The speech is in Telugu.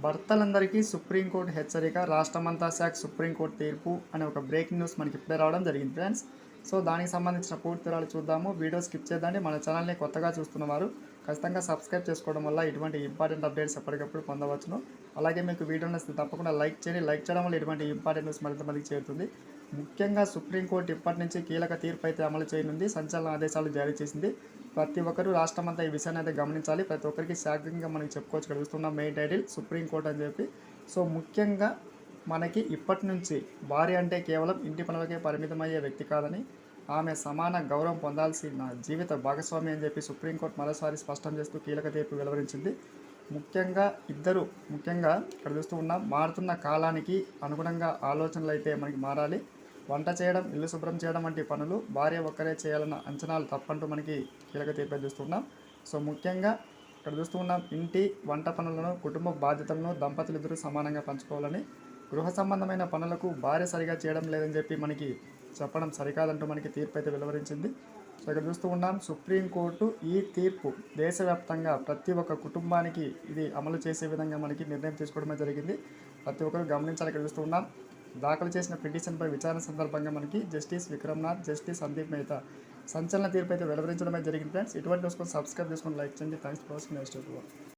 భర్తలందరికీ సుప్రీంకోర్టు హెచ్చరిక, రాష్ట్రమంతా శాఖ సుప్రీంకోర్టు తీర్పు అనే ఒక బ్రేకింగ్ న్యూస్ మనకి ఇప్పుడే రావడం జరిగింది ఫ్రెండ్స్. సో దానికి సంబంధించిన పూర్తి వివరాలు చూద్దాము. వీడియో స్కిప్ చేద్దండి. మన ఛానల్ని కొత్తగా చూస్తున్నవారు ఖచ్చితంగా సబ్స్క్రైబ్ చేసుకోవడం వల్ల ఇటువంటి ఇంపార్టెంట్ అప్డేట్స్ ఎప్పటికప్పుడు పొందవచ్చును. అలాగే మీకు వీడియో నచ్చితే తప్పకుండా లైక్ చేయండి. లైక్ చేయడం వల్ల ఇటువంటి ఇంపార్టెంట్ న్యూస్ మరింత మందికి చేరుతుంది. ముఖ్యంగా సుప్రీంకోర్టు ఇప్పటి నుంచి కీలక తీర్పు అయితే అమలు చేయనుంది. సంచలన ఆదేశాలు జారీ చేసింది. ప్రతి ఒక్కరూ రాష్ట్రమంతా ఈ విషయాన్ని అయితే గమనించాలి. ప్రతి ఒక్కరికి శాఖంగా మనకి చెప్పుకోవచ్చు. కలుగుతున్న మెయిన్ టైటిల్ సుప్రీంకోర్టు అని చెప్పి. సో ముఖ్యంగా మనకి ఇప్పటి నుంచి భార్య అంటే కేవలం ఇంటి పనులకే పరిమితమయ్యే వ్యక్తి కాదని, ఆమె సమాన గౌరవం పొందాల్సిన జీవిత భాగస్వామి అని చెప్పి సుప్రీంకోర్టు మరోసారి స్పష్టం చేస్తూ కీలక తీర్పు వెలువరించింది. ముఖ్యంగా ఇక్కడ చూస్తూ ఉన్నాం, మారుతున్న కాలానికి అనుగుణంగా ఆలోచనలు అయితే మనకి మారాలి. వంట చేయడం, ఇల్లు శుభ్రం చేయడం వంటి పనులు భార్య ఒక్కరే చేయాలన్న అంచనాలు తప్పంటూ మనకి కీలక తీర్పు చూస్తున్నాం. సో ముఖ్యంగా ఇక్కడ చూస్తూ ఉన్నాం, ఇంటి వంట పనులను, కుటుంబ బాధ్యతలను దంపతులు ఇద్దరు సమానంగా పంచుకోవాలని, గృహ సంబంధమైన పనులకు భార్య సరిగా చేయడం లేదని చెప్పి మనకి చెప్పడం సరికాదంటూ మనకి తీర్పు అయితే వెలువరించింది. సో ఇక్కడ చూస్తూ ఉన్నాం, సుప్రీంకోర్టు ఈ తీర్పు దేశవ్యాప్తంగా ప్రతి ఒక్క కుటుంబానికి ఇది అమలు చేసే విధంగా మనకి నిర్ణయం తీసుకోవడమే జరిగింది. ప్రతి ఒక్కరు గమనించాలి. ఇక్కడ చూస్తూ ఉన్నాం, దాఖలు చేసిన పిటిషన్పై విచారణ సందర్భంగా మనకి జస్టిస్ విక్రమ్నాథ్, జస్టిస్ సందీప్ మెహతా సంచలన తీర్పు అయితే వెలువరించడమే జరిగింది ఫ్రెండ్స్. ఇటువంటి న్యూస్ కోసం సబ్స్క్రైబ్ చేసుకొని లైక్ చేయండి. Thanks for watching. Next video.